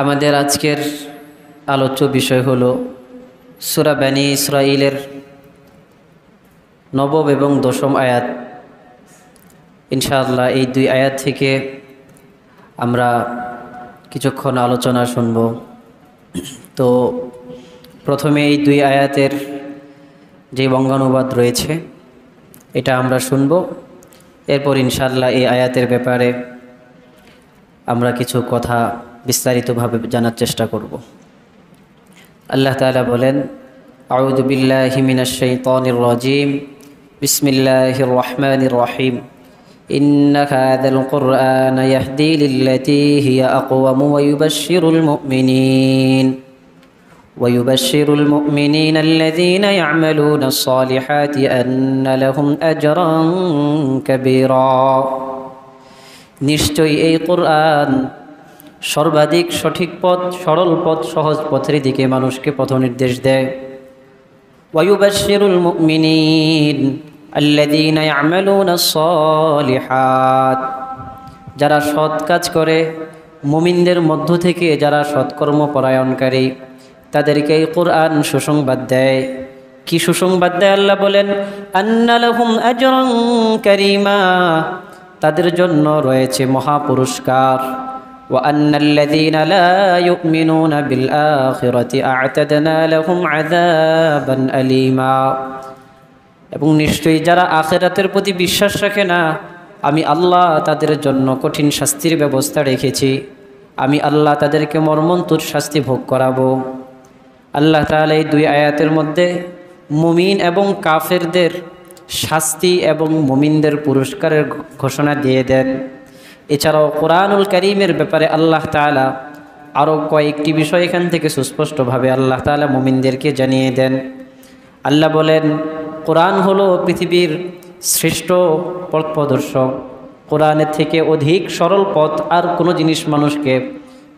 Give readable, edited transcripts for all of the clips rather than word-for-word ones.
আমাদের আজকের আলোচ্য বিষয় হলো সূরা বনী ইসরাঈলের নবম এবং দশম আয়াত। ইনশাআল্লাহ এই দুই আয়াত থেকে আমরা কিছুক্ষণ আলোচনা শুনব। তো প্রথমে এই দুই আয়াতের যে বঙ্গানুবাদ রয়েছে এটা আমরা শুনব, এরপর ইনশাআল্লাহ এই আয়াতের ব্যাপারে আমরা কিছু কথা বিস্তারিতভাবে জানার চেষ্টা করব। আল্লাহ তাআলা বলেন, আউযু বিল্লাহি মিনাশ শাইতানির রাজীম, বিসমিল্লাহির রহমানির রহিম, ইন্না হাযাল কুরআনা ইয়াহদি লিল্লাতী হিয়া আকওয়াম ওয়া ইউবাশশিরুল মুমিনিনা আল্লাযীনা ইয়া'মালুনাস সালিহাতি আন্না লাহুম আজরান কাবীরা। নিশ্চয়ই এই কুরআন সর্বাধিক সঠিক পথ, সরল পথ, সহজ পথের দিকে মানুষকে পথ নির্দেশ দেয়। ওয়া ইউবাশশিরুল মুমিনিন আল্লাযীনা ইয়া'মালুনাস সালিহাত, যারা সৎ কাজ করে, মুমিনদের মধ্য থেকে যারা সৎকর্ম পরায়ণকারী, তাদেরকে এই কুরআন সুসংবাদ দেয়। কি সুসংবাদ দেয়? আল্লাহ বলেন, আন্না লাহুম আজরান কারীমা, তাদের জন্য রয়েছে মহা পুরস্কার। ওয়া আন্নাল্লাযীনা লা ইউমিনুনা বিল আখিরাতি আ'তাদনা লাহুম আযাবান আলীমা, এবং নিশ্চয়ই যারা আখিরাতের প্রতি বিশ্বাস রাখে না, আমি আল্লাহ তাদের জন্য কঠিন শাস্তির ব্যবস্থা রেখেছি। আমি আল্লাহ তাদেরকে মর্মন্তুদ শাস্তি ভোগ করাবো। আল্লাহ তাআলা এই দুই আয়াতের মধ্যে মুমিন এবং কাফেরদের শাস্তি এবং মুমিনদের পুরস্কারের ঘোষণা দিয়ে দেন। এছাড়াও কোরআনুল কারীমের ব্যাপারে আল্লাহ তাআলা আরও কয়েকটি বিষয় এখান থেকে সুস্পষ্টভাবে আল্লাহ তাআলা মুমিনদেরকে জানিয়ে দেন। আল্লাহ বলেন, কোরআন হলো পৃথিবীর শ্রেষ্ঠ পথ প্রদর্শক। কোরআনের থেকে অধিক সরল পথ আর কোনো জিনিস মানুষকে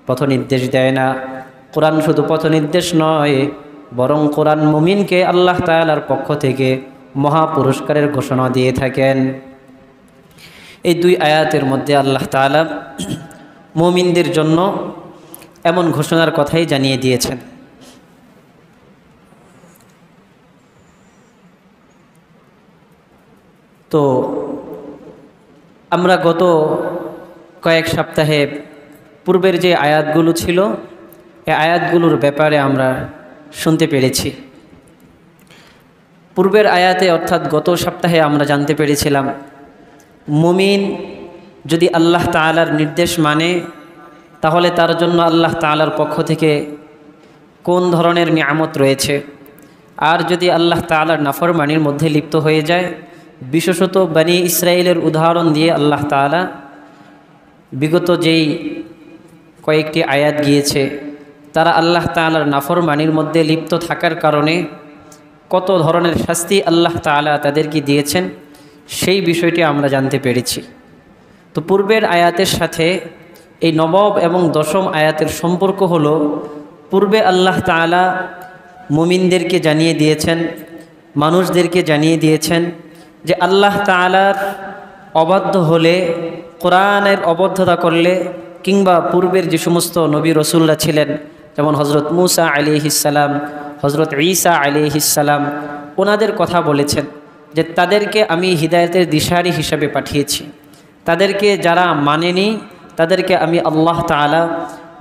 পথ নির্দেশ দেয় না। কোরআন শুধু পথ নির্দেশ নয়, বরং কোরআন মুমিনকে আল্লাহ তাআলার পক্ষ থেকে মহা পুরস্কারের ঘোষণা দিয়ে থাকেন। এই দুই আয়াতের মধ্যে আল্লাহ তাআলা মুমিনদের জন্য এমন ঘোষণার কথাই জানিয়ে দিয়েছেন। তো আমরা গত কয়েক সপ্তাহে পূর্বের যে আয়াতগুলো ছিল, এই আয়াতগুলোর ব্যাপারে আমরা শুনতে পেরেছি। পূর্বের আয়াতে অর্থাৎ গত সপ্তাহে আমরা জানতে পেরেছিলাম, মুমিন যদি আল্লাহ তাআলার নির্দেশ মানে তাহলে তার জন্য আল্লাহ তাআলার পক্ষ থেকে কোন ধরনের নিয়ামত রয়েছে। আর যদি আল্লাহ তাআলার নাফরমানির মধ্যে লিপ্ত হয়ে যায়, বিশেষত বনী ইসরাঈলের উদাহরণ দিয়ে আল্লাহ তাআলা বিগত যেই কয়েকটি আয়াত গিয়েছে, তারা আল্লাহ তাআলার নাফরমানির মধ্যে লিপ্ত থাকার কারণে কত ধরনের শাস্তি আল্লাহ তাআলা তাদেরকে দিয়েছেন, সেই বিষয়টি আমরা জানতে পেরেছি। তো পূর্বের আয়াতের সাথে এই নবম এবং দশম আয়াতের সম্পর্ক হলো, পূর্বে আল্লাহ তাআলা মুমিনদেরকে জানিয়ে দিয়েছেন, মানুষদেরকে জানিয়ে দিয়েছেন যে আল্লাহ তাআলার অবাধ্য হলে, কোরআনের অবদ্ধতা করলে, কিংবা পূর্বের যে সমস্ত নবী রসুলরা ছিলেন, যেমন হজরত মুসা আলাইহিস সালাম, হজরত ঈসা আলাইহিস সালাম, ওনাদের কথা বলেছেন যে তাদেরকে আমি হিদায়াতের দিশারি হিসাবে পাঠিয়েছি। তাদেরকে যারা মানেনি তাদেরকে আমি আল্লাহ তাআলা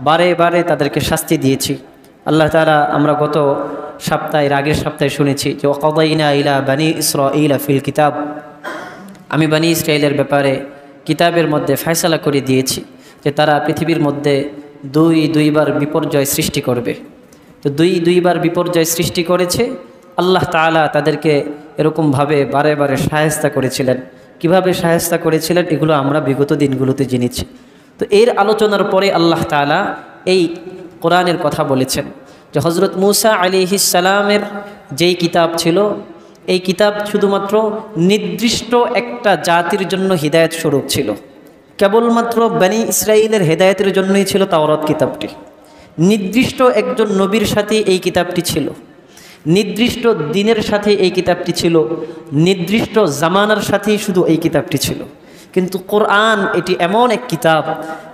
বারে বারে তাদেরকে শাস্তি দিয়েছি। আল্লাহ তাআলা, আমরা গত সপ্তাহের আগের সপ্তাহে শুনেছি যে ওয়াকাদাইনা ইলা বনী ইসরাঈল ফিল কিতাব, আমি বনী ইসরাঈলের ব্যাপারে কিতাবের মধ্যে ফয়সালা করে দিয়েছি যে তারা পৃথিবীর মধ্যে দুইবার বিপর্যয় সৃষ্টি করবে। তো দুইবার বিপর্যয় সৃষ্টি করেছে। আল্লাহ তাআলা তাদেরকে এরকমভাবে বারে বারে শায়েস্তা করেছিলেন। কিভাবে শায়েস্তা করেছিলেন এগুলো আমরা বিগত দিনগুলোতে জেনেছি। তো এর আলোচনার পরে আল্লাহ তাআলা এই কোরআনের কথা বলেছেন যে হজরত মুসা আলাইহিস সালামের যেই কিতাব ছিল, এই কিতাব শুধুমাত্র নির্দিষ্ট একটা জাতির জন্য হিদায়াত স্বরূপ ছিল। কেবলমাত্র বনী ইসরাঈলের হেদায়েতের জন্যই ছিল তাওরাত কিতাবটি। নির্দিষ্ট একজন নবীর সাথে এই কিতাবটি ছিল, নির্দিষ্ট দিনের সাথে এই কিতাবটি ছিল, নির্দিষ্ট জামানার সাথেই শুধু এই কিতাবটি ছিল। কিন্তু কোরআন এটি এমন এক কিতাব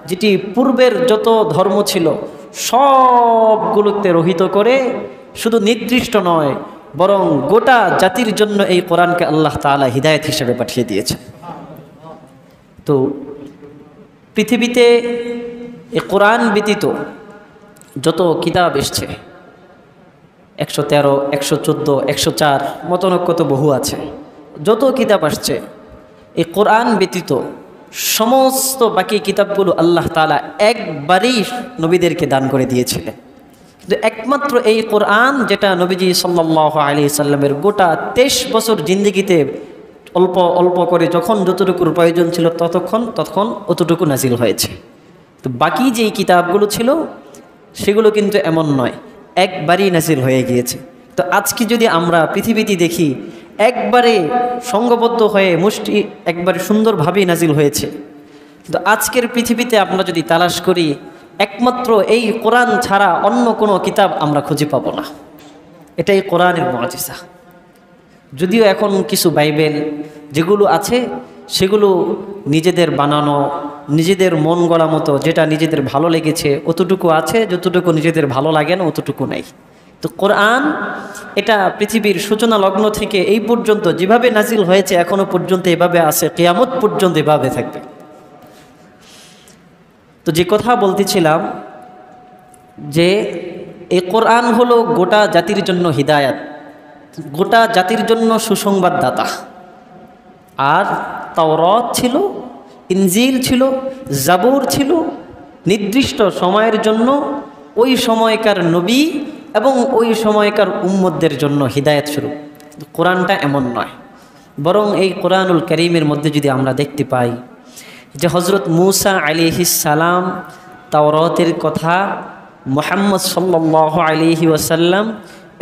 যেটি পূর্বের যত ধর্ম ছিল সবগুলোতে রহিত করে শুধু নির্দিষ্ট নয়, বরং গোটা জাতির জন্য এই কোরআনকে আল্লাহ তাআলা হিদায়াত হিসেবে পাঠিয়ে দিয়েছেন। তো পৃথিবীতে এই কোরআন ব্যতীত যত কিতাব এসছে, 113, 114, 104 মতনৈক্য তো বহু আছে, যত কিতাব আসছে, এই কোরআন ব্যতীত সমস্ত বাকি কিতাবগুলো আল্লাহ তাআলা একবারেই নবীদেরকে দান করে দিয়েছিলেন। কিন্তু একমাত্র এই কোরআন, যেটা নবীজি সাল্লাল্লাহু আলাইহি সাল্লামের গোটা 23 বছর জিন্দেগিতে অল্প অল্প করে যখন যতটুকুর প্রয়োজন ছিল ততক্ষণ অতটুকু নাজিল হয়েছে। তো বাকি যেই কিতাবগুলো ছিল সেগুলো কিন্তু এমন নয়, একবারই নাজিল হয়ে গিয়েছে। তো আজকে যদি আমরা পৃথিবীতে দেখি, একবারে সংঘবদ্ধ হয়ে মুষ্টি একবারে সুন্দরভাবেই নাজিল হয়েছে। কিন্তু আজকের পৃথিবীতে আমরা যদি তালাশ করি, একমাত্র এই কোরআন ছাড়া অন্য কোনো কিতাব আমরা খুঁজে পাবো না। এটাই কোরআনের মুআজিজা। যদিও এখন কিছু বাইবেল যেগুলো আছে সেগুলো নিজেদের বানানো, নিজেদের মন গড়া মতো, যেটা নিজেদের ভালো লেগেছে অতটুকু আছে, যতটুকু নিজেদের ভালো লাগে না অতটুকু নেই। তো কোরআন এটা পৃথিবীর সূচনা লগ্ন থেকে এই পর্যন্ত যেভাবে নাজিল হয়েছে এখনো পর্যন্ত এভাবে আছে, কিয়ামত পর্যন্ত এভাবে থাকবে। তো যে কথা বলতেছিলাম যে এই কোরআন হলো গোটা জাতির জন্য হিদায়াত, গোটা জাতির জন্য সুসংবাদদাতা। আর তাওরাত ছিল, ইনজিল ছিল, জাবুর ছিল, নির্দিষ্ট সময়ের জন্য ওই সময়কার নবী এবং ওই সময়কার উম্মতদের জন্য হিদায়াত স্বরূপ। কোরআনটা এমন নয়, বরং এই কোরআনুল কারীমের মধ্যে যদি আমরা দেখতে পাই যে হযরত মূসা আলাইহিস সালাম তাওরাতের কথা, মুহাম্মদ সাল্লাল্লাহু আলাইহি ওয়াসাল্লাম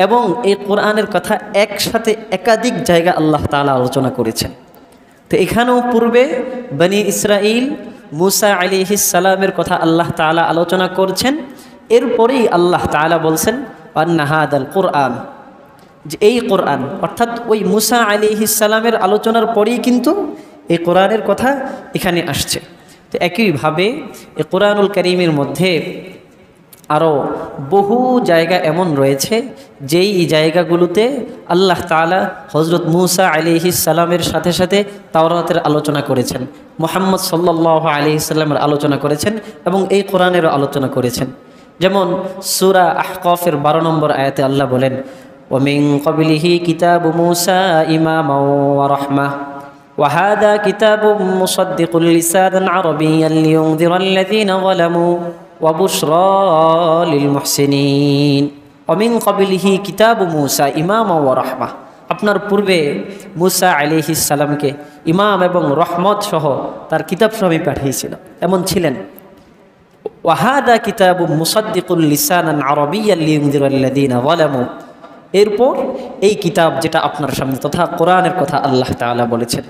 এবং এই কোরআনের কথা একসাথে একাধিক জায়গা আল্লাহ তাআলা আলোচনা করেছেন। তো এখানেও পূর্বে বনি ইসরাইল মূসা আলাইহিস সালামের কথা আল্লাহ তাআলা আলোচনা করছেন, এরপরেই আল্লাহ তাআলা বলছেন আন্না হাদাল কোরআন, যে এই কোরআন, অর্থাৎ ওই মূসা আলাইহিস সালামের আলোচনার পরেই কিন্তু এই কোরআনের কথা এখানে আসছে। তো একইভাবে এই কোরআনুল কারীমের মধ্যে আরও বহু জায়গা এমন রয়েছে যেই জায়গাগুলোতে আল্লাহ তাআলা হযরত মূসা আলাইহিস সালামের সাথে সাথে তাওরাতের আলোচনা করেছেন, মুহাম্মদ সাল্লাল্লাহু আলাইহি সাল্লামের আলোচনা করেছেন এবং এই কোরআনেরও আলোচনা করেছেন। যেমন সূরা আহকাফের 12 নম্বর আয়াতে আল্লাহ বলেন, ওয়া মিন ক্বাবলিহি কিতাবু মূসা ইমামান ওয়া রাহমাহ ওয়া হাদা কিতাবুম মুসাদ্দিকুল লিসানান আরাবিয়্যান লিয়ুনযিরাল্লাযীনা যালামু ওয়া বুশরা লিল মুহসিনিন। ওয়া মিন ক্বাবলিহি কিতাবু মূসা ইমামান ওয়া রাহমাহ, আপনার পূর্বে মূসা আলাইহিস সালামকে ইমাম এবং রহমত সহ তার কিতাব সহ আমি পাঠিয়েছিলাম, এমন ছিলেন। ওয়া হাদা কিতাবুম মুসাদ্দিকুল লিসানান আরাবিয়্যান লিয়ুনযিরাল্লাযীনা যালামু, এরপর এই কিতাব যেটা আপনার সামনে তথা কোরআনের কথা আল্লাহ তাআলা বলেছেন,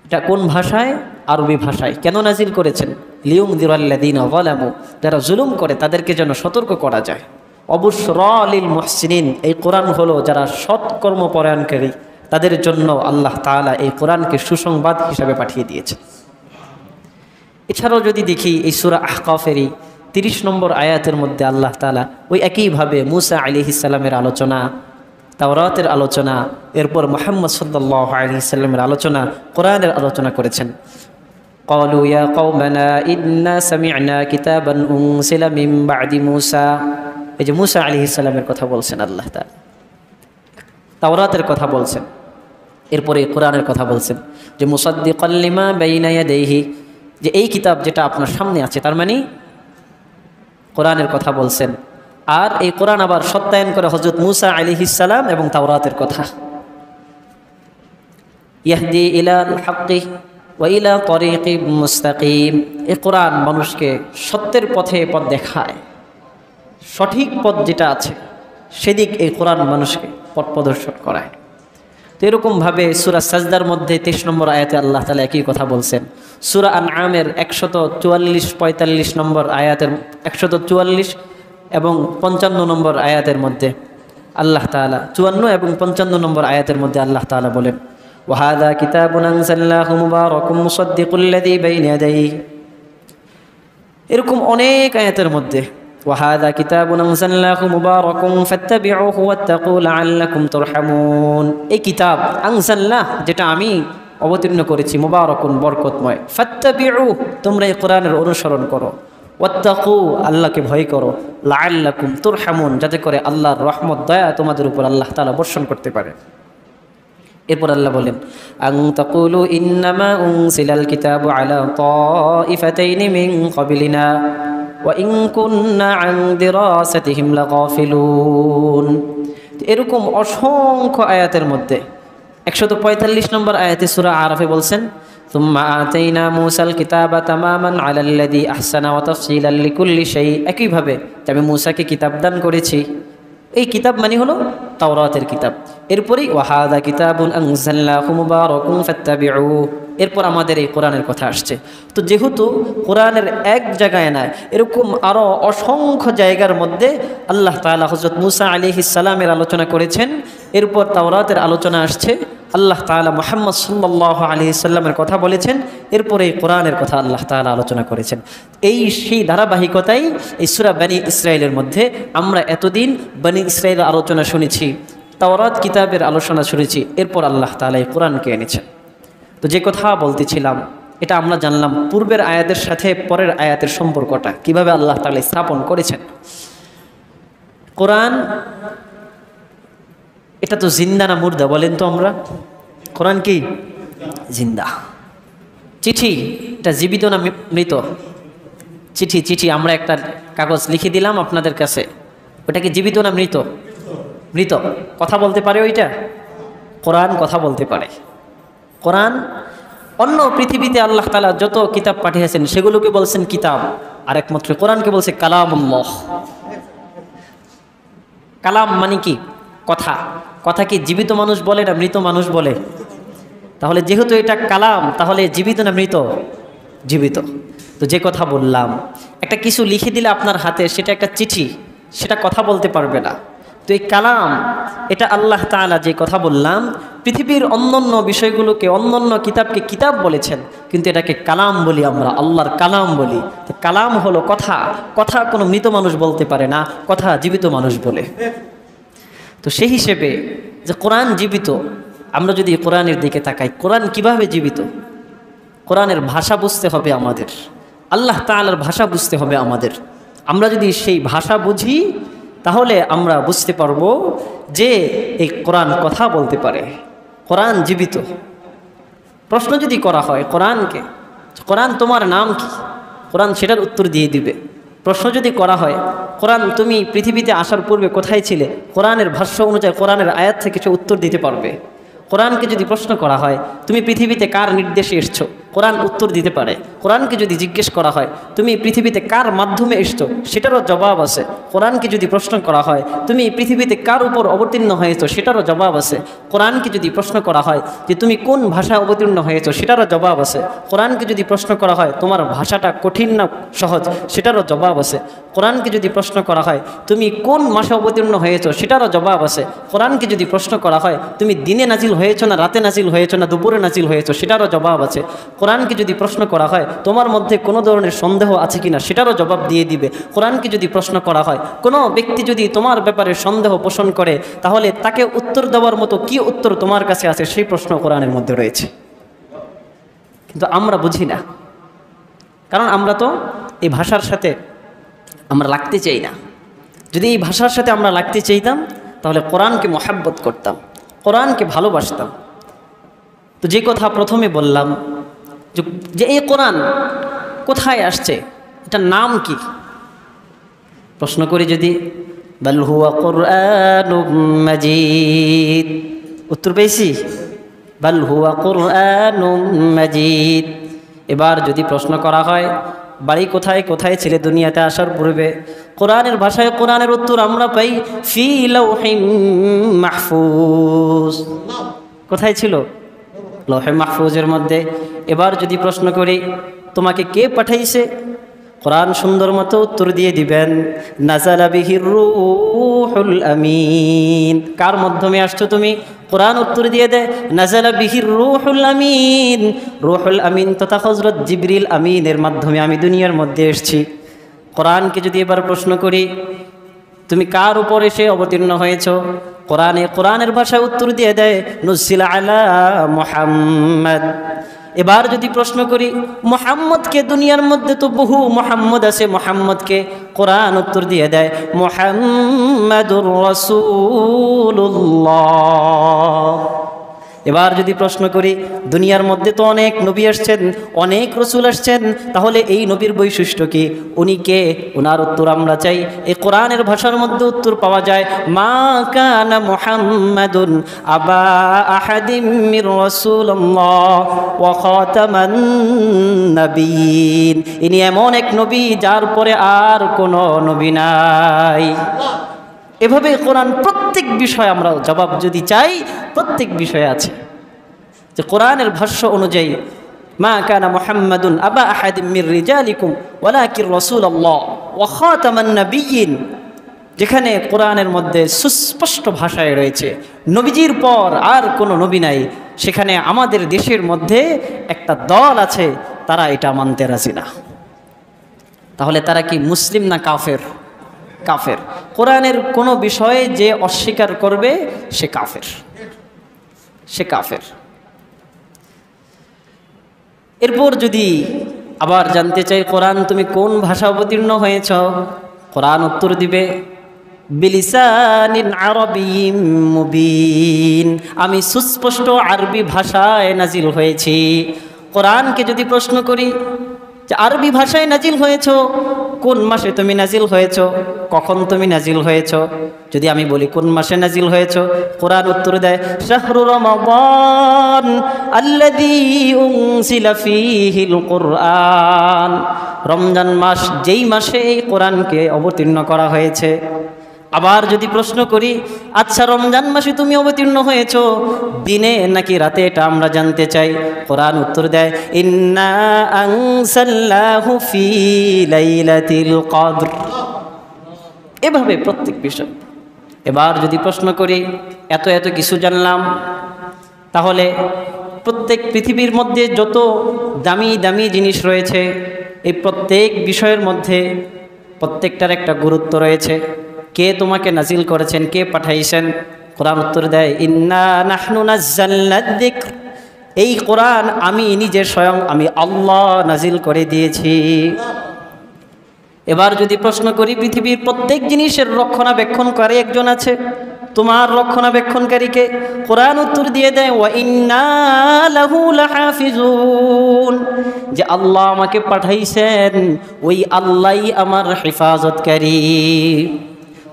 এটা কোন ভাষায়? আরবি ভাষায়। কেন নাজিল করেছেন? লিয়ুনযিরাল্লাযীনা যালামু, যারা জুলুম করে তাদেরকে যেন সতর্ক করা যায়। ওয়াবুশরা লিল মুহসিনিন, এই কোরআন হলো যারা সৎকর্ম পরায়ণকারী তাদের জন্য আল্লাহ তাআলা এই কোরআনকে সুসংবাদ হিসাবে পাঠিয়ে দিয়েছেন। এছাড়াও যদি দেখি এই সূরা আহকাফেরই 30 নম্বর আয়াতের মধ্যে আল্লাহ তাআলা ওই একইভাবে মূসা আলাইহিস সালামের আলোচনা, তাওরাতের আলোচনা, এরপর মুহাম্মদ সাল্লাল্লাহু আলাইহি সাল্লামের আলোচনা, কোরআনের আলোচনা করেছেন। ক্বালু ইয়া কওমানা ইন্না সামি'না কিতাবান উনজিলা মিন বা'দি মূসা, এই যে মূসা আলাইহিস সালামের কথা বলছেন আল্লাহ তাআলা, তাওরাতের কথা বলছেন, এরপরে কোরআনের কথা বলছেন যে মুসাদ্দিকাল লিমা বাইনা ইয়াদাইহি, যে এই কিতাব যেটা আপনার সামনে আছে, তার মানে কোরআনের কথা বলছেন। আর এই কোরআন আবার সত্যায়ন করে হযরত মূসা আলাইহিস সালাম এবং তাওরাতের কথা। ইয়াহদি ইলাল হাক্কি ওয়া ইলা তরিকিম মুস্তাকিম, এই কোরআন মানুষকে সত্যের পথে পথ দেখায়, সঠিক পথ যেটা আছে সেদিক এই কোরআন মানুষকে পথ প্রদর্শন করায়। তো এরকমভাবে সূরা সাজদার মধ্যে 23 নম্বর আয়াতে আল্লাহ তাআলা একই কথা বলছেন। সূরা আনআমের 144-45 নম্বর আয়াতের 144 এবং 55 নম্বর আয়াতের মধ্যে আল্লাহ তাআলা 54 এবং 55 নম্বর আয়াতের মধ্যে আল্লাহ তাআলা বলেন, ওয়া হাযা কিতাবুন আনজালনাহু মুবারাকুম মুসাদ্দিকুল লাযী বাইনা ইয়াদাইহি এরকম অনেক আয়াতের মধ্যে ওয়াহাদা কিতাবুন আনজালনাহু মুবারাকুন ফাত্তাবিউহু ওয়াত্তাকু লাআল্লাকুম তুরহামুন। এই কিতাব আনজালনাহ, যেটা আমি অবতীর্ণ করেছি, মুবারাকুন বরকতময়, ফাত্তাবিউ, তোমরা এই কোরআনের অনুসরণ করো, ওয়াত্তাকু, আল্লাহকে ভয় করো, লাআল্লাকুম তুরহামুন, যাতে করে আল্লাহর রহমত দয়া তোমাদের উপর আল্লাহ তাআলা বর্ষণ করতে পারে। এরপর আল্লাহ বলেন আন তাকুলু ইন্নামা উনসিলাল কিতাবু আলা তাইফাতাইনি মিন ক্বাবলিনা ওয়া ইন কুননা আন দিরাসাতিহিম লাগাফিলুন। এরকম অসংখ্য আয়াতের মধ্যে 145 নম্বর আয়াতে সূরা আরাফে বলছেন সুম্মা আতাইনা মূসাল কিতাবা তামামান আলাল্লাযী আহসানা ওয়া তাফসীলাল লিকুল্লি শাই। একইভাবে আমি মূসাকে কিতাব দান করেছি। এই কিতাব মানে হলো তাওরাতের কিতাব। এরপরই ওয়াহাদা কিতাবুন আনজালনাহু মুবারাকুন ফাত্তাবিউ, এরপর আমাদের এই কোরআনের কথা আসছে। তো যেহেতু কোরআনের এক জায়গায় না, এরকম আরও অসংখ্য জায়গার মধ্যে আল্লাহ তাআলা হযরত মূসা আলাইহিস সালামের আলোচনা করেছেন, এরপর তাওরাতের আলোচনা আসছে, আল্লাহ তাআলা মুহাম্মদ সাল্লাল্লাহু আলাইহি সাল্লামের কথা বলেছেন, এরপরে এই কোরআনের কথা আল্লাহ তাআলা আলোচনা করেছেন। সেই ধারাবাহিকতাই এই সূরা বনী ইসরাঈলের মধ্যে আমরা এতদিন বনী ইসরাঈলের আলোচনা শুনেছি, তাওরাত কিতাবের আলোচনা শুনেছি, এরপর আল্লাহ তাআলা এই কোরআনকে এনেছেন। তো যে কথা বলতেছিলাম, এটা আমরা জানলাম পূর্বের আয়াতের সাথে পরের আয়াতের সম্পর্কটা কিভাবে আল্লাহ তাআলা স্থাপন করেছেন। কোরআন এটা তো জিন্দা না মুর্দা বলেন তো? আমরা কোরআন কি জিন্দা? চিঠি এটা জীবিত না মৃত? চিঠি আমরা একটা কাগজ লিখে দিলাম আপনাদের কাছে, ওটা কি জীবিত না মৃত? মৃত। কথা বলতে পারে ওইটা? কোরআন কথা বলতে পারে। কোরআন অন্য পৃথিবীতে আল্লাহ তাআলা যত কিতাব পাঠিয়েছেন সেগুলোকে বলছেন কিতাব, আর একমাত্র কোরআনকে বলছে কালামুল্লাহ। কালাম মানে কি? কথা। কথা কি জীবিত মানুষ বলে না মৃত মানুষ বলে? তাহলে যেহেতু এটা কালাম, তাহলে জীবিত না মৃত? জীবিত। তো যে কথা বললাম, একটা কিছু লিখে দিলে আপনার হাতে, সেটা একটা চিঠি, সেটা কথা বলতে পারবে না। তো এই কালাম, এটা আল্লাহ তাআলা যে কথা বললাম, পৃথিবীর অন্যান্য বিষয়গুলোকে, অন্যান্য কিতাবকে কিতাব বলেছেন, কিন্তু এটাকে কালাম বলি আমরা, আল্লাহর কালাম বলি। তো কালাম হলো কথা। কথা কোনো মৃত মানুষ বলতে পারে না, কথা জীবিত মানুষ বলে। তো সেই হিসেবে যে কোরআন জীবিত, আমরা যদি কোরআনের দিকে তাকাই, কোরআন কিভাবে জীবিত? কোরআনের ভাষা বুঝতে হবে আমাদের, আল্লাহ তাআলার ভাষা বুঝতে হবে আমাদের। আমরা যদি সেই ভাষা বুঝি, তাহলে আমরা বুঝতে পারবো যে এই কোরআন কথা বলতে পারে, কোরআন জীবিত। প্রশ্ন যদি করা হয় কোরআনকে, কোরআন তোমার নাম কি? কোরআন সেটার উত্তর দিয়ে দিবে। প্রশ্ন যদি করা হয় কোরআন তুমি পৃথিবীতে আসার পূর্বে কোথায় ছিলে, কোরআনের ভাষ্য অনুযায়ী কোরআনের আয়াত থেকে সে উত্তর দিতে পারবে। কোরআনকে যদি প্রশ্ন করা হয় তুমি পৃথিবীতে কার নির্দেশে এসছো, কোরআন উত্তর দিতে পারে। কোরআনকে যদি জিজ্ঞেস করা হয় তুমি পৃথিবীতে কার মাধ্যমে এসছো, সেটারও জবাব আছে। কোরআনকে যদি প্রশ্ন করা হয় তুমি পৃথিবীতে কার উপর অবতীর্ণ হয়েছো, সেটারও জবাব আছে। কোরআনকে যদি প্রশ্ন করা হয় যে তুমি কোন ভাষায় অবতীর্ণ হয়েছো, সেটারও জবাব আছে। কোরআনকে যদি প্রশ্ন করা হয় তোমার ভাষাটা কঠিন না সহজ, সেটারও জবাব আছে। কোরআনকে যদি প্রশ্ন করা হয় তুমি কোন মাসে অবতীর্ণ হয়েছো, সেটারও জবাব আছে। কোরআনকে যদি প্রশ্ন করা হয় তুমি দিনে নাজিল হয়েছো না রাতে নাজিল হয়েছো না দুপুরে নাজিল হয়েছো, সেটারও জবাব আছে। কোরআনকে যদি প্রশ্ন করা হয় তোমার মধ্যে কোনো ধরনের সন্দেহ আছে কিনা, সেটারও জবাব দিয়ে দিবে। কোরআনকে যদি প্রশ্ন করা হয় কোনো ব্যক্তি যদি তোমার ব্যাপারে সন্দেহ পোষণ করে, তাহলে তাকে উত্তর দেওয়ার মতো কি উত্তর তোমার কাছে আছে, সেই প্রশ্ন কোরআনের মধ্যে রয়েছে। কিন্তু আমরা বুঝি না, কারণ আমরা তো এই ভাষার সাথে আমরা লাগতে চাই না। যদি এই ভাষার সাথে আমরা লাগতে চাইতাম, তাহলে কোরআনকে মহাব্বত করতাম, কোরআনকে ভালোবাসতাম। তো যে কথা প্রথমে বললাম যে এই কোরআন কোথায় আসছে, এটার নাম কি? প্রশ্ন করি যদি, বাল হুয়া কুরআনুম মাজিদ, উত্তর পেয়েছি বাল হুয়া কুরআনুম মাজিদ। এবার যদি প্রশ্ন করা হয় বাড়ি কোথায়, কোথায় ছিলে দুনিয়াতে আসার পূর্বে, কোরআনের ভাষায় কোরআনের উত্তর আমরা পাই ফি লাউহিম মাহফুজ। কোথায় ছিল? লৌহে মাহফুজের মধ্যে। এবার যদি প্রশ্ন করি তোমাকে কে পাঠাইছে, কোরআন সুন্দর মতো উত্তর দিয়ে দিবেন, নাযালা বিহির রূহুল আমিন। কার মাধ্যমে আসছো তুমি? কোরআন উত্তর দিয়ে দেয়, নাযালা বিহির রূহুল আমিন। রূহুল আমিন তথা হযরত জিবরিল আমিনের মাধ্যমে আমি দুনিয়ার মধ্যে এসেছি। কোরআনকে যদি এবার প্রশ্ন করি, তুমি কার উপর এসে অবতীর্ণ হয়েছ? কোরআনের ভাষায় উত্তর দিয়ে দেয়, নুজিলা আলা মুহাম্মদ। এবার যদি প্রশ্ন করি, মুহাম্মদকে, দুনিয়ার মধ্যে তো বহু মুহাম্মদ আছে, মুহাম্মদকে, কোরআন উত্তর দিয়ে দেয়, মুহাম্মাদুর রাসূলুল্লাহ। এবার যদি প্রশ্ন করি, দুনিয়ার মধ্যে তো অনেক নবী আসছেন, অনেক রসুল আসছেন, তাহলে এই নবীর বৈশিষ্ট্য কি? উনি কে? ওনার উত্তর আমরা চাই। এই কোরআনের ভাষার মধ্যে উত্তর পাওয়া যায়, মা কানা মুহাম্মাদুন আবা আহাদিম মির রাসূলিল্লাহ ওয়া খাতামান নবিয়্যিন। ইনি এমন এক নবী যার পরে আর কোনো নবী নাই। এভাবে কোরআন প্রত্যেক বিষয়ে আমরা জবাব যদি চাই, প্রত্যেক বিষয়ে আছে যে কোরআনের ভাষ্য অনুযায়ী, মা কানা মুহাম্মাদুন আবা আহাদিম মির রিজালিকুম ওয়ালাকিন রাসূলুল্লাহ ওয়া খাতামান নবিয়্যিন। যেখানে কোরআনের মধ্যে সুস্পষ্ট ভাষায় রয়েছে নবীজির পর আর কোনো নবী নাই, সেখানে আমাদের দেশের মধ্যে একটা দল আছে, তারা এটা মানতে রাজি না। তাহলে তারা কি মুসলিম না কাফের? কাফের। কোরআনের কোনো বিষয়ে যে অস্বীকার করবে সে কাফের, সে কাফের। এরপর যদি আবার জানতে চাই, কোরআন তুমি কোন ভাষা অবতীর্ণ হয়েছ? কোরআন উত্তর দিবে, বিলিসানিন আরবিয়্যিম মুবিন। আমি সুস্পষ্ট আরবি ভাষায় নাজিল হয়েছি। কোরআনকে যদি প্রশ্ন করি যে আরবি ভাষায় নাজিল হয়েছ, কোন মাসে তুমি নাজিল হয়েছ, কখন তুমি নাজিল হয়েছ? যদি আমি বলি কোন মাসে নাজিল হয়েছ, কোরআন উত্তর দেয়, শাহরু রমাদান আল্লাযী উনজিলা ফীহিল কুরআন। রমজান মাস, যেই মাসে এই কোরআনকে অবতীর্ণ করা হয়েছে। আবার যদি প্রশ্ন করি, আচ্ছা রমজান মাসে তুমি অবতীর্ণ হয়েছ, দিনে নাকি রাতে, এটা আমরা জানতে চাই। কোরআন উত্তর দেয়, ইন্না আনজালনাহু ফী লাইলাতিল কদর। এভাবে প্রত্যেক বিষয়। এবার যদি প্রশ্ন করি, এত এত কিছু জানলাম, তাহলে প্রত্যেক পৃথিবীর মধ্যে যত দামি দামি জিনিস রয়েছে, এই প্রত্যেক বিষয়ের মধ্যে প্রত্যেকটার একটা গুরুত্ব রয়েছে। কে তোমাকে নাজিল করেছেন, কে পাঠাইছেন? কোরআন উত্তর দেয়, ইন্না নাহনু নাযালনাদ যিকর। এই কোরআন আমি নিজে স্বয়ং আমি আল্লাহ নাজিল করে দিয়েছি। এবার যদি প্রশ্ন করি, পৃথিবীর প্রত্যেক জিনিসের রক্ষণাবেক্ষণকারী একজন আছে, তোমার রক্ষণাবেক্ষণকারীকে? কোরআন উত্তর দিয়ে দেয়, ওয়া ইন্না লাহু লাহাফিজুন। যে আল্লাহ আমাকে পাঠাইছেন, ওই আল্লাহই আমার হেফাজতকারী।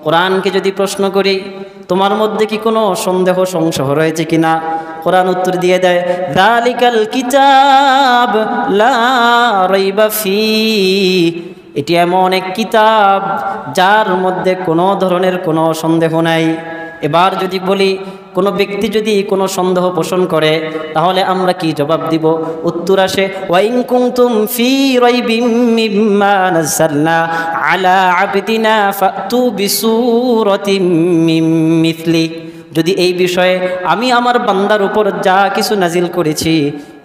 কোরআনকে যদি প্রশ্ন করি, তোমার মধ্যে কি কোনো সন্দেহ সংশয় রয়েছে কিনা? কোরআন উত্তর দিয়ে দেয়, যালিকাল কিতাব লা রাইবা ফীহি। এটি এমন এক কিতাব যার মধ্যে কোনো ধরনের কোনো সন্দেহ নাই। এবার যদি বলি, কোনো ব্যক্তি যদি কোনো সন্দেহ পোষণ করে, তাহলে আমরা কি জবাব দিব? উত্তর আসে, ওয়া ইন কুনতুম ফী রাইবিম মিম্মা নাযালনা আলা আবদিনা ফাতু বিসূরাতিম মিন মিথলি। যদি এই বিষয়ে, আমি আমার বান্দার উপর যা কিছু নাজিল করেছি,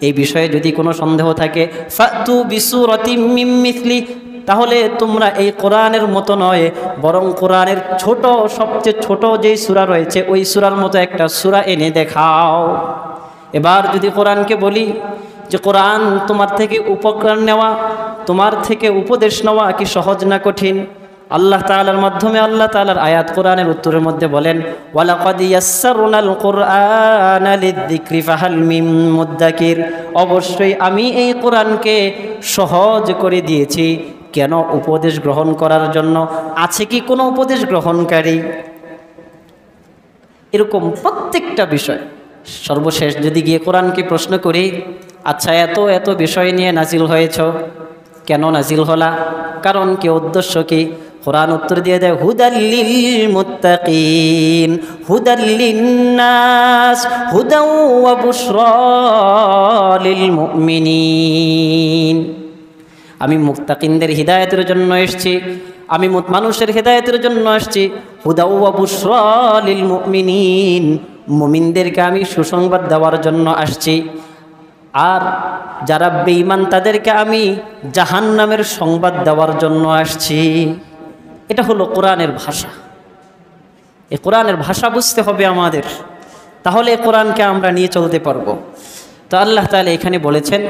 এই বিষয়ে যদি কোনো সন্দেহ থাকে, ফাতু বিসূরাতিম মিন মিথলি, তাহলে তোমরা এই কোরআনের মতো নয়, বরং কোরআনের ছোট, সবচেয়ে ছোট যেই সূরা রয়েছে, ওই সূরার মতো একটা সূরা এনে দেখাও। এবার যদি কোরআনকে বলি যে কোরআন তোমার থেকে উপকার নেওয়া, তোমার থেকে উপদেশ নেওয়া কি সহজ না কঠিন? আল্লাহ তাআলার মাধ্যমে আল্লাহ তাআলার আয়াত কোরআনের উত্তরের মধ্যে বলেন, ওয়ালাকাদ ইয়াসসারনাল কুরআনা লিযিকরি ফাহাল মিন মুদ্দাকির। অবশ্যই আমি এই কোরআনকে সহজ করে দিয়েছি। কেন? উপদেশ গ্রহণ করার জন্য। আছে কি কোনো উপদেশ গ্রহণকারী? এরকম প্রত্যেকটা বিষয়। সর্বশেষ যদি গিয়ে কোরআনকে প্রশ্ন করি, আচ্ছা এত এত বিষয় নিয়ে নাজিল হয়েছ, কেন নাজিল হলা? কারণ কি, উদ্দেশ্য কি? কোরআন উত্তর দিয়ে দেয়, হুদাল্লিল মুত্তাকিন, হুদাল্লিন নাস, হুদাও ওয়া বুশরা লিল মুমিনিন। আমি মুত্তাকিনদের হিদায়াতের জন্য এসেছি, আমি মানুষের হিদায়াতের জন্য আসছি। হুদা ওয়া বুশরা লিল মুমিনিন, মুমিনদেরকে আমি সুসংবাদ দেওয়ার জন্য আসছি। আর যারা বেঈমান তাদেরকে আমি জাহান্নামের সংবাদ দেওয়ার জন্য আসছি। এটা হলো কোরআনের ভাষা। এই কোরআনের ভাষা বুঝতে হবে আমাদের, তাহলে কোরআনকে আমরা নিয়ে চলতে পারবো। তো আল্লাহ তাআলা এখানে বলেছেন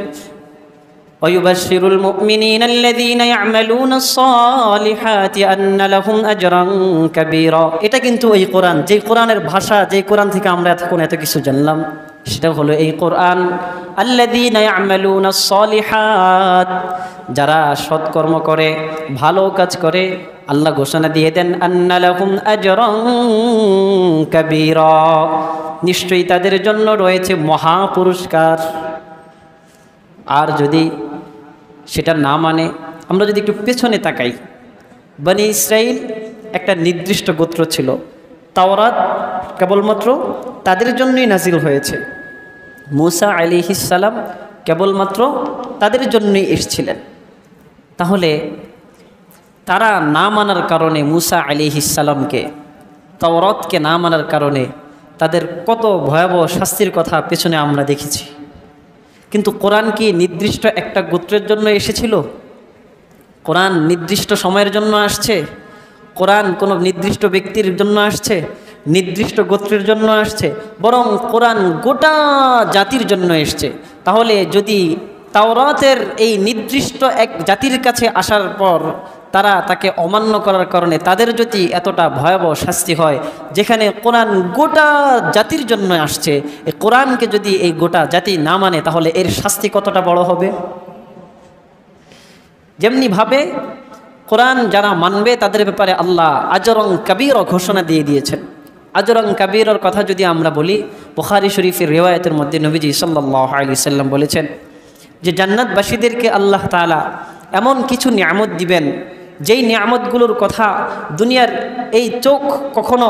ওয়ায়ুবাশশিরুল মুমিনিনা আল্লাযীনা ইয়া'মালুনাস সালিহাতি আন্না লাহুম আজরান কাবীরা। এটা কিন্তু এই কোরআন, যে কোরআনের ভাষা, যে কোরআন থেকে আমরা এতক্ষণ এত কিছু জানলাম, সেটা হলো এই কোরআন। আল্লাযীনা ইয়া'মালুনাস সালিহাত, যারা সৎকর্ম করে, ভালো কাজ করে, আল্লাহ ঘোষণা দিয়ে দেন আন্না লাহুম আজরান কাবীরা, নিশ্চয়ই তাদের জন্য রয়েছে মহা পুরস্কার। আর যদি সেটা না মানে, আমরা যদি একটু পেছনে তাকাই, বনি ইসরাইল একটা নির্দিষ্ট গোত্র ছিল, তাওরাত কেবলমাত্র তাদের জন্যই নাজিল হয়েছে। মূসা আলাইহিস সালাম কেবলমাত্র তাদের জন্যই এসেছিলেন। তাহলে তারা না মানার কারণে, মূসা আলাইহিস সালামকে, তাওরাতকে না মানার কারণে তাদের কত ভয়াবহ শাস্তির কথা পেছনে আমরা দেখেছি। কিন্তু কোরআন কি নির্দিষ্ট একটা গোত্রের জন্য এসেছিল? কোরআন নির্দিষ্ট সময়ের জন্য আসছে? কোরআন কোনো নির্দিষ্ট ব্যক্তির জন্য আসছে? নির্দিষ্ট গোত্রের জন্য আসছে? বরং কোরআন গোটা জাতির জন্য এসছে। তাহলে যদি তাওরাতের এই নির্দিষ্ট এক জাতির কাছে আসার পর তারা তাকে অমান্য করার কারণে তাদের যদি এতটা ভয়াবহ শাস্তি হয়, যেখানে কোরআন গোটা জাতির জন্য আসছে, এই কোরআনকে যদি এই গোটা জাতি না মানে, তাহলে এর শাস্তি কতটা বড় হবে? যেমনিভাবে কোরআন যারা মানবে তাদের ব্যাপারে আল্লাহ আজরং কাবীর ঘোষণা দিয়ে দিয়েছেন। আজরং কাবীরের কথা যদি আমরা বলি, বুখারী শরীফের রিওয়ায়াতের মধ্যে নবীজি সাল্লাল্লাহু আলাইহি সাল্লাম বলেছেন যে জান্নাতবাসীদেরকে আল্লাহ তাআলা এমন কিছু নিয়ামত দিবেন, যেই নিয়ামতগুলোর কথা দুনিয়ার এই চোখ কখনো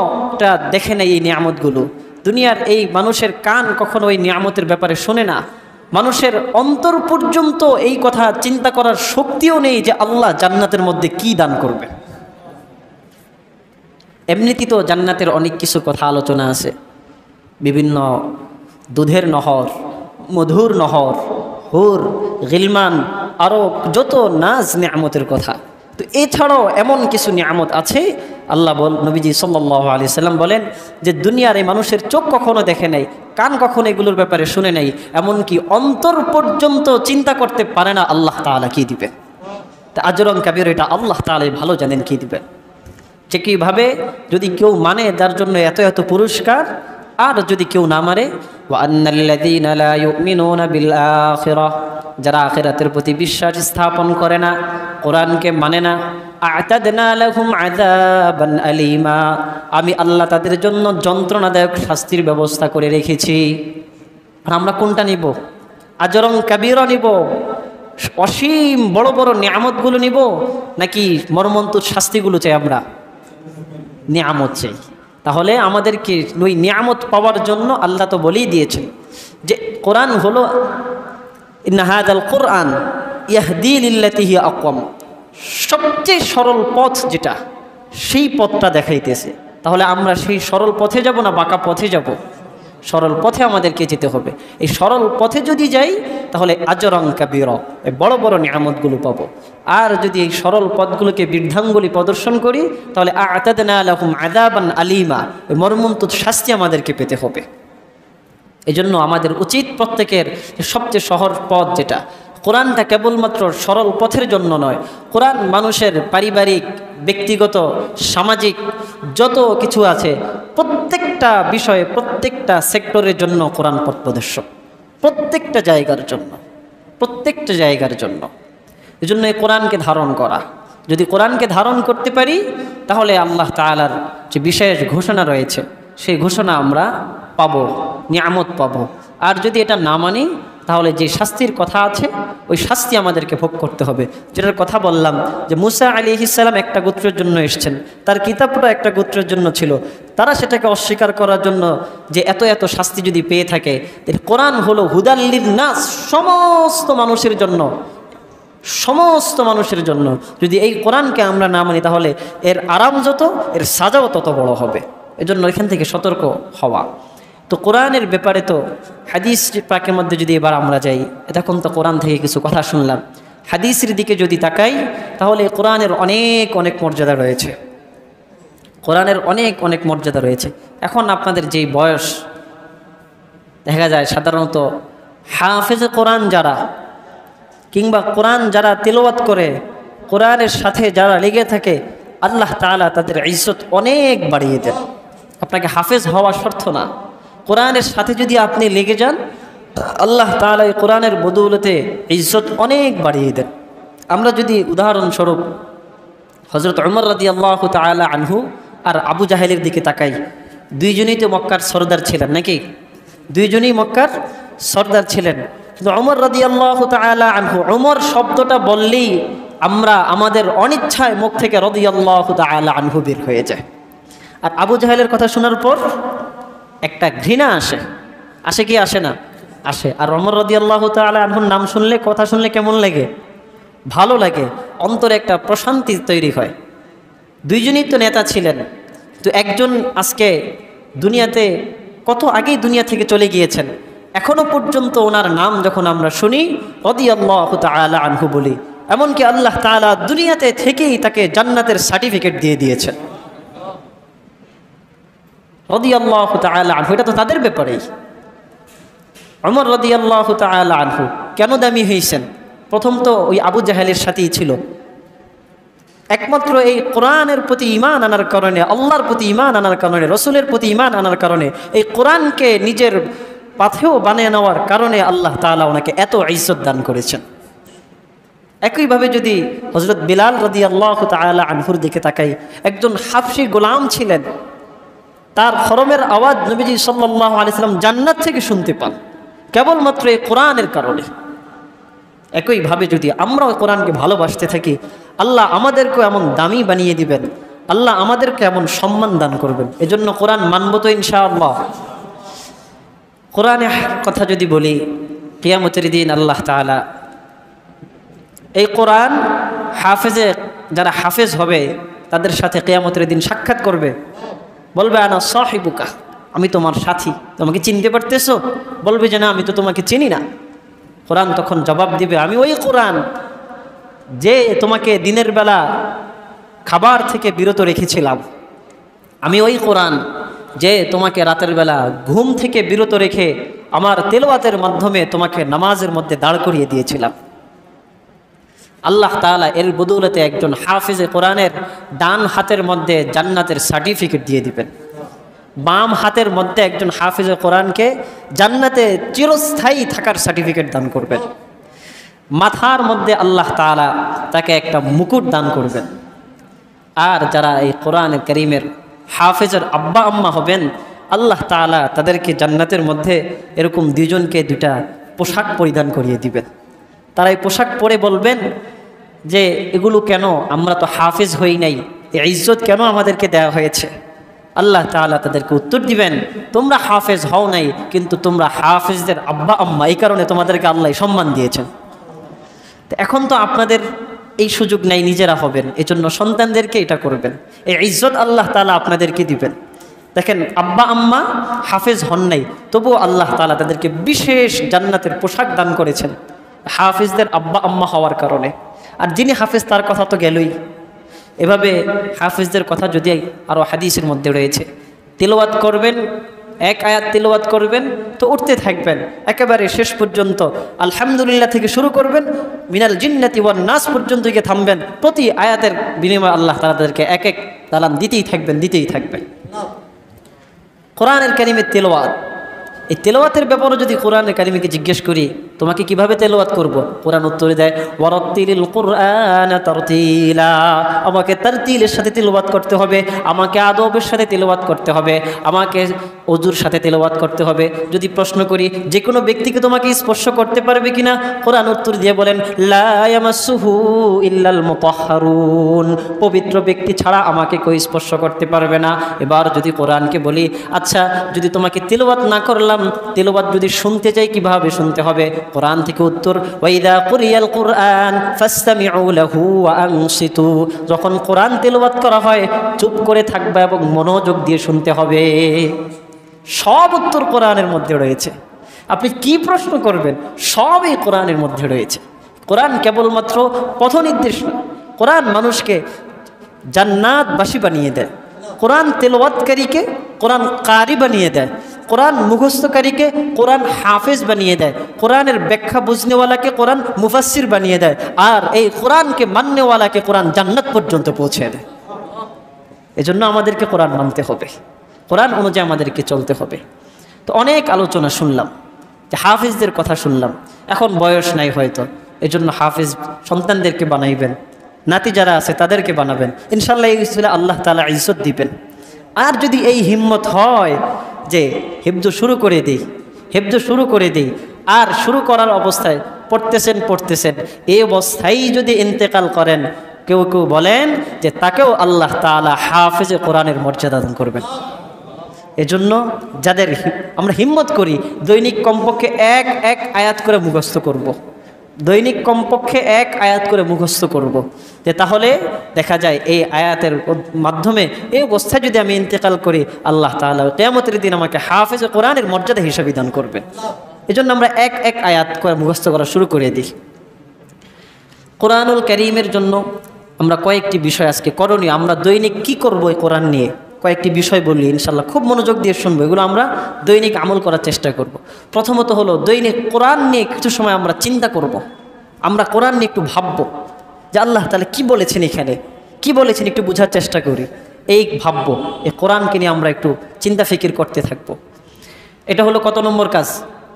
দেখে নাই। এই নিয়ামতগুলো দুনিয়ার এই মানুষের কান কখনো এই নিয়ামতের ব্যাপারে শোনে না। মানুষের অন্তর পর্যন্ত এই কথা চিন্তা করার শক্তিও নেই যে আল্লাহ জান্নাতের মধ্যে কি দান করবে। এমনিতেই তো জান্নাতের অনেক কিছু কথা আলোচনা আছে, বিভিন্ন দুধের নহর, মধুর নহর, হুর, গিলমান, আরও যত নাজ নিয়ামতের কথা। তো এছাড়াও এমন কিছু নিয়ামত আছে, আল্লাহ নবীজি সাল্লাল্লাহু আলাইহি সাল্লাম বলেন যে দুনিয়ার এই মানুষের চোখ কখনো দেখে নাই, কান কখনো এগুলোর ব্যাপারে শুনে নাই, এমনকি অন্তর পর্যন্ত চিন্তা করতে পারে না আল্লাহ তাআলা কি দিবেন। তা আজরং কাবীর, এটা আল্লাহ তাআলাই ভালো জানেন কি দিবেন। যে কীভাবে যদি কেউ মানে তার জন্য এত এত পুরস্কার, আর যদি কেউ না মারে, ওয়া আন্নাল্লাযীনা লা ইউমিনুনা বিল আখিরাহ, যারা আখিরাতের প্রতি বিশ্বাস স্থাপন করে না, কোরআনকে মানে না, আ'তাদনা লাহুম আযাবান আলীমা, আমি আল্লাহ তাদের জন্য যন্ত্রণাদায়ক শাস্তির ব্যবস্থা করে রেখেছি। আর আমরা কোনটা নিব? আজরং কাবীরা নিব, অসীম বড় বড় নিয়ামতগুলো নিব, নাকি মর্মন্তুদ শাস্তিগুলো চাই? আমরা নিয়ামত চাই। তাহলে আমাদেরকে ওই নিয়ামত পাওয়ার জন্য আল্লাহ তো বলেই দিয়েছেন যে কোরআন হলো ইন্না হাযাল কুরআন ইয়াহদি লিল্লাতী হিয়া আকওয়াম, সবচেয়ে সরল পথ যেটা, সেই পথটা দেখাইতেছে। তাহলে আমরা সেই সরল পথে যাব না বাঁকা পথে যাব? সরল পথে আমাদেরকে যেতে হবে। এই সরল পথে যদি যাই তাহলে আজরং কাবীরা, এই বড় বড় নিয়ামতগুলো পাবো। আর যদি এই সরল পথগুলোকে বৃদ্ধাঙ্গুলি প্রদর্শন করি, তাহলে আ'তাদনা লাহুম আযাবান আলীমা, ওই মর্মন্তুদ শাস্তি আমাদেরকে পেতে হবে। এজন্য আমাদের উচিত প্রত্যেকের সবচেয়ে সহজ পথ যেটা, কোরআনটা কেবলমাত্র সরল পথের জন্য নয়, কোরআন মানুষের পারিবারিক, ব্যক্তিগত, সামাজিক যত কিছু আছে প্রত্যেকটা বিষয়ে, প্রত্যেকটা সেক্টরের জন্য কোরআন পথ প্রদর্শক, প্রত্যেকটা জায়গার জন্য, প্রত্যেকটা জায়গার জন্য। এজন্য এই কোরআনকে ধারণ করা, যদি কোরআনকে ধারণ করতে পারি তাহলে আল্লাহ তাআলার যে বিশেষ ঘোষণা রয়েছে সেই ঘোষণা আমরা পাবো, নিয়ামত পাবো। আর যদি এটা না মানি তাহলে যে শাস্তির কথা আছে ওই শাস্তি আমাদেরকে ভোগ করতে হবে। যেটার কথা বললাম যে মূসা আলাইহিস সালাম একটা গোত্রের জন্য এসেছেন, তার কিতাবটা একটা গোত্রের জন্য ছিল, তারা সেটাকে অস্বীকার করার জন্য যে এত এত শাস্তি যদি পেয়ে থাকে, কোরআন হলো হুদাল লিন নাস, সমস্ত মানুষের জন্য সমস্ত মানুষের জন্য। যদি এই কোরআনকে আমরা না মানি তাহলে এর আরাম যত, এর সাজাও তত বড় হবে। এজন্য এখান থেকে সতর্ক হওয়া। তো কোরআনের ব্যাপারে তো হাদিস পাকের মধ্যে যদি এবার আমরা যাই, এতক্ষণ তো কোরআন থেকে কিছু কথা শুনলাম। হাদিসের দিকে যদি তাকাই তাহলে কোরআনের অনেক অনেক মর্যাদা রয়েছে, কোরআনের অনেক অনেক মর্যাদা রয়েছে। এখন আপনাদের যেই বয়স, দেখা যায় সাধারণত হাফেজে কোরআন যারা, কিংবা কোরআন যারা তিলাওয়াত করে, কোরআনের সাথে যারা লেগে থাকে, আল্লাহ তাআলা তাদের ইজ্জত অনেক বাড়িয়ে দেন। আপনাকে হাফেজ হওয়া শর্ত না, কোরআনের সাথে যদি আপনি লেগে যান, আল্লাহ তাআলা এই কোরআনের বদৌলতে ইজ্জত অনেক বাড়িয়ে দেন। আমরা যদি উদাহরণস্বরূপ হযরত ওমর রাদিয়াল্লাহু তাআলা আনহু আর আবু জাহেলের দিকে তাকাই, দুইজনেই তো মক্কার সরদার ছিলেন নাকি? দুইজনেই মক্কার সরদার ছিলেন। কিন্তু ওমর রাদিয়াল্লাহু তাআলা আনহু, ওমর শব্দটা বললেই আমরা আমাদের অনিচ্ছায় মুখ থেকে রাদিয়াল্লাহু তাআলা আনহু বের হয়ে যায়। আর আবু জাহেলের কথা শোনার পর একটা ঘৃণা আসে, আসে কি আসে না? আসে। আর ওমর রাদিয়াল্লাহু তাআলা আনহুর নাম শুনলে, কথা শুনলে কেমন লাগে? ভালো লাগে, অন্তরে একটা প্রশান্তি তৈরি হয়। দুইজনই তো নেতা ছিলেন, তো একজন আজকে দুনিয়াতে কত আগেই দুনিয়া থেকে চলে গিয়েছেন, এখনো পর্যন্ত ওনার নাম যখন আমরা শুনি রাদিয়াল্লাহু তাআলা আনহু বলি, এমনকি আল্লাহ তাআলা দুনিয়াতে থেকেই তাকে জান্নাতের সার্টিফিকেট দিয়ে দিয়েছেন। রাদিয়াল্লাহু তাআলা আনহু, এটা তো তাদের ব্যাপারেই। ওমর রাদিয়াল্লাহু তাআলা আনহু কেন দামি হয়েছেন? প্রথম তো ওই আবু জাহেলের সাথেই ছিল, একমাত্র এই কোরআনের প্রতি ঈমান আনার কারণে, আল্লাহর প্রতি ঈমান আনার কারণে, রসুলের প্রতি ঈমান আনার কারণে, এই কোরআনকে নিজের পাথেও বানিয়ে নেওয়ার কারণে আল্লাহ তাআলা ওনাকে এত ইজ্জত দান করেছেন। একইভাবে যদি হযরত বিলাল রাদিয়াল্লাহু তাআলা আনহুর দিকে তাকাই, একজন হাবশী গোলাম ছিলেন, তার খরমের আওয়াজ নবীজি সাল্লাল্লাহু আলাইহি সাল্লাম জান্নাত থেকে শুনতে পান কেবলমাত্র এই কোরআনের কারণে। একইভাবে যদি আমরাও কোরআনকে ভালোবাসতে থাকি, আল্লাহ আমাদেরকেও এমন দামি বানিয়ে দিবেন, আল্লাহ আমাদেরকে এমন সম্মান দান করবেন। এজন্য কোরআন মানব তো ইনশাআল্লাহ। কোরআনের কথা যদি বলি, কিয়ামতের দিন আল্লাহ তাআলা এই কোরআন যারা হাফেজ হবে তাদের সাথে কিয়ামতের দিন সাক্ষাৎ করবে, বলবে আনা সাহিবুকা, আমি তোমার সাথী, তোমাকে চিনতে পারতেছো? বলবে যে না, আমি তো তোমাকে চিনি না। কোরআন তখন জবাব দিবে, আমি ওই কোরআন যে তোমাকে দিনের বেলা খাবার থেকে বিরত রেখেছিলাম, আমি ওই কোরআন যে তোমাকে রাতের বেলা ঘুম থেকে বিরত রেখে আমার তেলাওয়াতের মাধ্যমে তোমাকে নামাজের মধ্যে দাঁড় করিয়ে দিয়েছিলাম। আল্লাহ তাআলা এর বদৌলতে একজন হাফেজে কোরআনের ডান হাতের মধ্যে জান্নাতের সার্টিফিকেট দিয়ে দিবেন, বাম হাতের মধ্যে একজন হাফেজে কোরআনকে জান্নাতে চিরস্থায়ী থাকার সার্টিফিকেট দান করবেন, মাথার মধ্যে আল্লাহ তাআলা তাকে একটা মুকুট দান করবেন। আর যারা এই কোরআনে কারীমের হাফেজের আব্বা আম্মা হবেন, আল্লাহ তাআলা তাদেরকে জান্নাতের মধ্যে এরকম দুইজনকে দুইটা পোশাক পরিধান করিয়ে দিবেন। তারা এই পোশাক পরে বলবেন যে এগুলো কেন, আমরা তো হাফেজ হই নাই, এই ইজ্জত কেন আমাদেরকে দেওয়া হয়েছে? আল্লাহ তাআলা তাদেরকে উত্তর দিবেন, তোমরা হাফেজ হও নাই, কিন্তু তোমরা হাফেজদের আব্বা আম্মা, এই কারণে তোমাদেরকে আল্লাহ সম্মান দিয়েছেন। তো এখন তো আপনাদের এই সুযোগ নাই, নিজেরা হবেন, এজন্য সন্তানদেরকে এটা করবেন, এই ইজ্জত আল্লাহ তাআলা আপনাদেরকে দিবেন। দেখেন, আব্বা আম্মা হাফেজ হন নাই, তবুও আল্লাহ তাআলা তাদেরকে বিশেষ জান্নাতের পোশাক দান করেছেন হাফেজদের আব্বা আম্মা হওয়ার কারণে। আর যিনি হাফেজ তার কথা তো গেলই। এভাবে হাফেজদের কথা যদি আরও হাদিসের মধ্যে রয়েছে, তিলাওয়াত করবেন, এক আয়াত তিলাওয়াত করবেন তো উঠতে থাকবেন, একেবারে শেষ পর্যন্ত আলহামদুলিল্লাহ থেকে শুরু করবেন, মিনাল জিন্নাতি ওয়ান নাস পর্যন্ত গিয়ে থামবেন। প্রতি আয়াতের বিনিময়ে আল্লাহ তাদেরকে এক এক দালান দিতেই থাকবেন। কোরআনের কারিমের তেলাওয়াত, এই তেলাওয়াতের ব্যাপারে যদি কোরআনের কারিমকে জিজ্ঞেস করি তোমাকে কিভাবে তেলাওয়াত করব, কোরআন উত্তরে দেয় ওয়ারাত্তিলিল কুরআন তারতিলা, আমাকে তারতিলের সাথে তেলাওয়াত করতে হবে, আমাকে আদবের সাথে তেলাওয়াত করতে হবে, আমাকে ওযুর সাথে তেলাওয়াত করতে হবে। যদি প্রশ্ন করি যে কোনো ব্যক্তিকে তোমাকে স্পর্শ করতে পারবে কিনা, কোরআন উত্তর দিয়ে বলেন লা ইয়ামাসসুহু ইল্লাল মুতাহহারুন, পবিত্র ব্যক্তি ছাড়া আমাকে কেউ স্পর্শ করতে পারবে না। এবার যদি কোরআনকে বলি আচ্ছা, যদি তোমাকে তেলাওয়াত না করলাম, তেলাওয়াত যদি শুনতে চাই কিভাবে শুনতে হবে, কোরআন থেকে উত্তর, ওয়াইদা কুরিয়াল কুরআন ফাসতামিউ লাহু ওয়া আনসিতু, যখন কোরআন তেলাওয়াত করা হয় চুপ করে থাকবে এবং মনোযোগ দিয়ে শুনতে হবে। সব উত্তর কোরআনের মধ্যে রয়েছে। আপনি কি প্রশ্ন করবেন, সবই কোরআনের মধ্যে রয়েছে। কোরআন কেবলমাত্র পথ নির্দেশ না, কোরআন মানুষকে জান্নাতবাসী বানিয়ে দেয়। কোরআন তেলাওয়াতকারীকে কোরআন কারি বানিয়ে দেয়। কোরআন মুখস্থকারীকে কোরআন হাফেজ বানিয়ে দেয়। কোরআনের ব্যাখ্যা বুঝনেওয়ালাকে কোরআন মুফাসসির বানিয়ে দেয়। আর এই কোরআনকে মাননেওয়ালাকে কোরআন জান্নাত পর্যন্ত পৌঁছে দেয়। এজন্য আমাদেরকে কোরআন মানতে হবে, কোরআন অনুযায়ী আমাদেরকে চলতে হবে। তো অনেক আলোচনা শুনলাম, যে হাফিজদের কথা শুনলাম। এখন বয়স নাই হয়তো, এজন্য হাফিজ সন্তানদেরকে বানাইবেন, নাতি যারা আছে তাদেরকে বানাবেন। ইনশাল্লাহ এই ছিল আল্লাহ তাআলা ইজ্জত দিবেন। আর যদি এই হিম্মত হয় যে হিফজ শুরু করে দিই, আর শুরু করার অবস্থায় পড়তেছেন, এই অবস্থায় যদি ইন্তেকাল করেন, কেউ কেউ বলেন যে তাকেও আল্লাহ তাআলা হাফেজে কোরআনের মর্যাদা দান করবেন। এজন্য যাদের আমরা হিম্মত করি, দৈনিক কমপক্ষে এক আয়াত করে মুখস্থ করব। দৈনিক কমপক্ষে এক আয়াত করে মুখস্থ করব, যে তাহলে দেখা যায় এই আয়াতের মাধ্যমে এই অবস্থায় যদি আমি ইন্তেকাল করি, আল্লাহ তাআলা কিয়ামতের দিন আমাকে হাফেজে কোরআনের মর্যাদা হিসাবে দান করবেন। এজন্য আমরা এক আয়াত করে মুখস্থ করা শুরু করে দিই। কোরআনুল কারীমের জন্য আমরা কয়েকটি বিষয় আজকে করণীয়, আমরা দৈনিক কি করব এই কোরআন নিয়ে কয়েকটি বিষয় বললি, ইনশাল্লাহ খুব মনোযোগ দিয়ে শুনবো। এগুলো আমরা দৈনিক আমল করার চেষ্টা করব। প্রথমত হলো দৈনিক কোরআন নিয়ে কিছু সময় আমরা চিন্তা করব। আমরা কোরআন নিয়ে একটু ভাববো যে আল্লাহ তাআলা কি বলেছেন, এখানে কি বলেছেন একটু বোঝার চেষ্টা করি। এই ভাববো, এই কোরআনকে নিয়ে আমরা একটু চিন্তা ফিকির করতে থাকবো। এটা হলো কত নম্বর কাজ?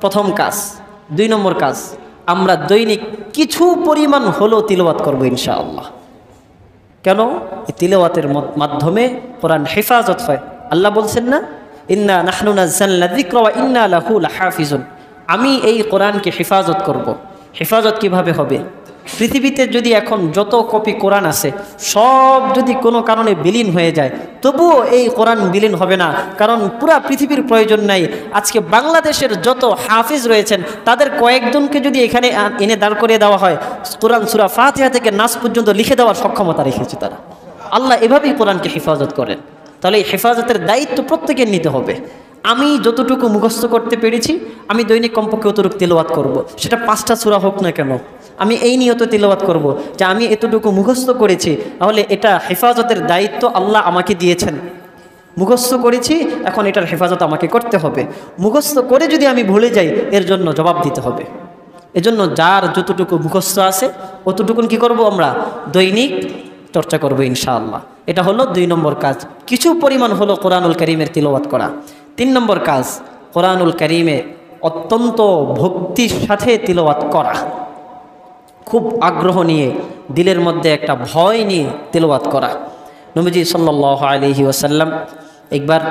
প্রথম কাজ। 2 নম্বর কাজ, আমরা দৈনিক কিছু পরিমাণ হলো তিলাওয়াত করবো ইনশাআল্লাহ। কেন? এই তিলাওয়াতের মাধ্যমে কোরআন হেফাজত হয়। আল্লাহ বলছেন না, ইন্না নাহনু নাযালনা যিকরা ওয়া ইন্না লাহু লাহাফিজুন, আমি এই কোরআনকে হেফাজত করব। হেফাজত কিভাবে হবে? পৃথিবীতে যদি এখন যত কপি কোরআন আছে সব যদি কোনো কারণে বিলীন হয়ে যায়, তবুও এই কোরআন বিলীন হবে না, কারণ পুরা পৃথিবীর প্রয়োজন নাই। আজকে বাংলাদেশের যত হাফিজ রয়েছেন তাদের কয়েকজনকে যদি এখানে এনে দাঁড় করিয়ে দেওয়া হয়, কোরআন সূরা ফাতিহা থেকে নাস পর্যন্ত লিখে দেওয়ার সক্ষমতা রেখেছে তারা। আল্লাহ এভাবেই কোরআনকে হেফাজত করেন। তাহলে এই হেফাজতের দায়িত্ব প্রত্যেকের নিতে হবে। আমি যতটুকু মুখস্থ করতে পেরেছি আমি দৈনিক কমপক্ষে অতটুকু তেলাওয়াত করব। সেটা 5টা সূরা হোক না কেন, আমি এই নিয়ত তেলাওয়াত করব যে আমি এতটুকু মুখস্থ করেছি, তাহলে এটা হেফাজতের দায়িত্ব আল্লাহ আমাকে দিয়েছেন। মুখস্থ করেছি, এখন এটার হেফাজত আমাকে করতে হবে। মুখস্থ করে যদি আমি ভুলে যাই, এর জন্য জবাব দিতে হবে। এজন্য যার যতটুকু মুখস্থ আছে অতটুকুন কি করব, আমরা দৈনিক চর্চা করব ইনশাআল্লাহ। এটা হলো 2 নম্বর কাজ, কিছু পরিমাণ হলো কোরআনুল কারীমের তিলাওয়াত করা। 3 নম্বর কাজ, কোরআনুল কারীমে অত্যন্ত ভক্তির সাথে তিলাওয়াত করা, খুব আগ্রহ নিয়ে, দিলের মধ্যে একটা ভয় নিয়ে তিলাওয়াত করা। নবীজি সাল্লাল্লাহু আলাইহি ওয়াসাল্লাম একবার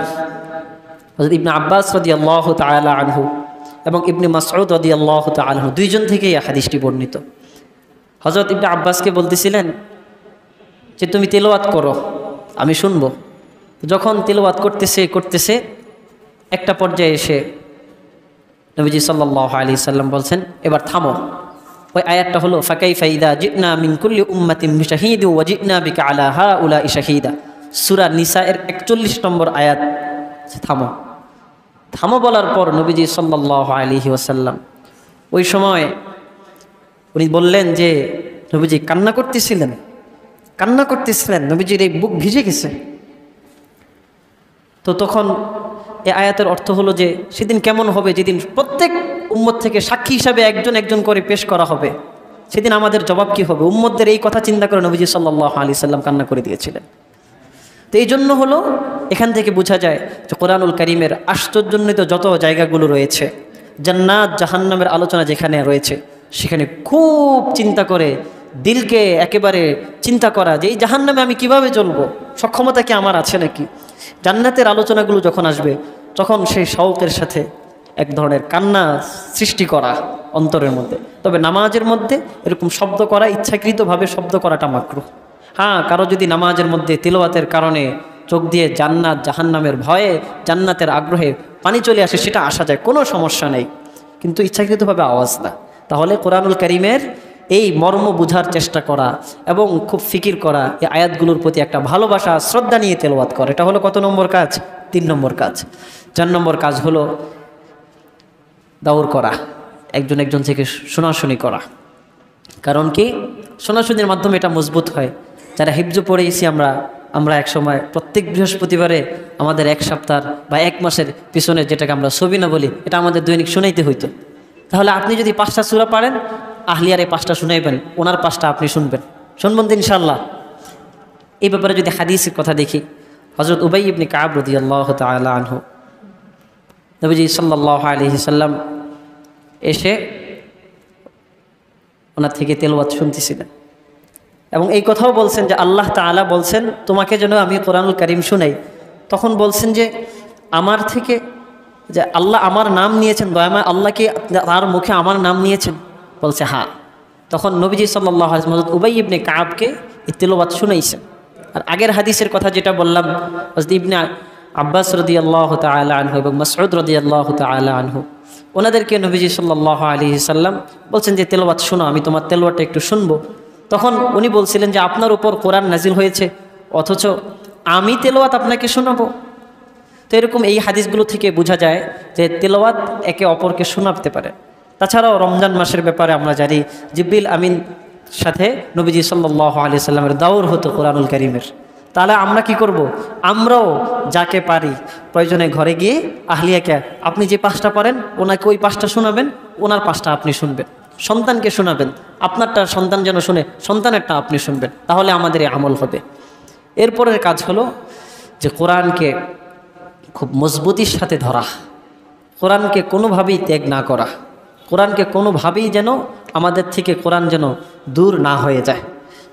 হযরত ইবনে আব্বাস রাদিয়াল্লাহু তাআলা আনহু এবং ইবনে মাসউদ রাদিয়াল্লাহু তাআলা আনহু, দুইজন থেকেই এই হাদিসটি বর্ণিত। হযরত ইবনে আব্বাসকে বলতেছিলেন যে তুমি তিলাওয়াত করো, আমি শুনবো। যখন তিলাওয়াত করতেছে একটা পর্যায়ে এসে নবীজি সাল্লাল্লাহু আলাইহি সাল্লাম বলছেন, এবার থামো। ওই আয়াতটা হলো ফাকাইফা ইযা জিনা মিন কুল্লি উম্মাতিন বিশাহিদ ওয়া জিনা বিকা আলা হাউলাই শাহিদা, সূরা নিসা এর 41 নম্বর আয়াত। থামো বলার পর নবীজি সাল্লাল্লাহু আলাইহি ওয়াসাল্লাম ওই সময় উনি বললেন যে নবীজি কান্না করতেছিলেন, নবীজির এই বুক ভিজে গেছে। তো তখন এই আয়াতের অর্থ হলো যে সেদিন কেমন হবে, যেদিন প্রত্যেক উম্মত থেকে সাক্ষী হিসাবে একজন করে পেশ করা হবে, সেদিন আমাদের জবাব কি হবে? উম্মতদের এই কথা চিন্তা করে নবীজি সাল্লাল্লাহু আলাইহি সাল্লাম কান্না করে দিয়েছিলেন। তো এই জন্য হলো এখান থেকে বোঝা যায় যে কোরআনুল কারীমের আশ্চর্যান্বিত যত জায়গাগুলো রয়েছে, জান্নাত জাহান্নামের আলোচনা যেখানে রয়েছে, সেখানে খুব চিন্তা করে দিলকে একেবারে চিন্তা করা যে এই জাহান্নামে আমি কিভাবে চলবো, সক্ষমতা কি আমার আছে নাকি। জান্নাতের আলোচনাগুলো যখন আসবে তখন সেই শৌকের সাথে এক ধরনের কান্না সৃষ্টি করা অন্তরের মধ্যে। তবে নামাজের মধ্যে এরকম শব্দ করা, ইচ্ছাকৃতভাবে শব্দ করাটা মাকরুহ। হ্যাঁ, কারো যদি নামাজের মধ্যে তিলাওয়াতের কারণে চোখ দিয়ে জান্নাত জাহান্নামের ভয়ে, জান্নাতের আগ্রহে পানি চলে আসে, সেটা আসা যায়, কোনো সমস্যা নেই, কিন্তু ইচ্ছাকৃতভাবে আওয়াজ না। তাহলে কোরআনুল কারীমের এই মর্ম বুঝার চেষ্টা করা এবং খুব ফিকির করা, এই আয়াতগুলোর প্রতি একটা ভালোবাসা শ্রদ্ধা নিয়ে তেলাওয়াত করা, এটা হলো কত নম্বর কাজ? 3 নম্বর কাজ। 4 নম্বর কাজ হলো দাওর করা, একজন থেকে শোনাশুনি করা। কারণ কি, শোনাশুনির মাধ্যমে এটা মজবুত হয়। যারা হিফজ পড়েছি আমরা এক সময় প্রত্যেক বৃহস্পতিবারে আমাদের 1 সপ্তাহ বা 1 মাসের পিছনে যেটাকে আমরা সবিনা বলি, এটা আমাদের দৈনিক শুনাইতে হইতো। তাহলে আপনি যদি 5টা সূরা পারেন, আহলিয়ারে 5টা শুনাইবেন, ওনার 5টা আপনি শুনবেন তো ইনশাআল্লাহ। এই ব্যাপারে যদি হাদিসের কথা দেখি, হযরত উবাই ইবনে কাব রাদিয়াল্লাহু তাআলা আনহু, নবীজি সাল্লাল্লাহু আলাইহি সাল্লাম এসে ওনার থেকে তেলাওয়াত শুনতেছিলেন এবং এই কথাও বলছেন যে আল্লাহ তাআলা বলছেন তোমাকে যেন আমি কোরআনুল কারীম শুনাই। তখন বলছেন যে আমার থেকে যে আল্লাহ আমার নাম নিয়েছেন, দয়াময় আল্লাহ কি তার মুখে আমার নাম নিয়েছেন? বলছে হ্যাঁ। তখন নবীজি সাল্লাল্লাহু আলাইহি ওয়াসাল্লাম উবাই ইবনে কাবকে এই তেলাওয়াত শুনাইছেন। আর আগের হাদিসের কথা যেটা বললাম, হযরত ইবনে আব্বাস রাদিয়াল্লাহু তাআলা আনহু এবং মাসউদ রাদিয়াল্লাহু তাআলা আনহু, ওনাদেরকে নবীজি সাল্লাল্লাহু আলাইহি সাল্লাম বলছেন যে তেলাওয়াত শোনো, আমি তোমার তেলাওয়াতটা একটু শুনবো। তখন উনি বলছিলেন যে আপনার উপর কোরআন নাজিল হয়েছে, অথচ আমি তেলাওয়াত আপনাকে শোনাবো। তো এরকম এই হাদিসগুলো থেকে বোঝা যায় যে তেলাওয়াত একে অপরকে শোনাতে পারে। তাছাড়াও রমজান মাসের ব্যাপারে আমরা জানি জিবরিল আমিন সাথে নবীজি সাল্লাল্লাহু আলাইহি সাল্লামের দাওর হতো কোরআনুল কারীমের। তাহলে আমরা কি করব? আমরাও যাকে পারি প্রয়োজনে ঘরে গিয়ে আহলিয়াকে আপনি যে 5টা পারেন ওনাকে ওই 5টা শোনাবেন, ওনার 5টা আপনি শুনবেন, সন্তানকে শোনাবেন, আপনারটা সন্তান যেন শুনে, সন্তানেরটা আপনি শুনবেন, তাহলে আমাদের এই আমল হবে। এরপরের কাজ হলো যে কোরআনকে খুব মজবুতির সাথে ধরা, কোরআনকে কোনোভাবেই ত্যাগ না করা, কোরআনকে কোনোভাবেই যেন আমাদের থেকে কোরআন যেন দূর না হয়ে যায়।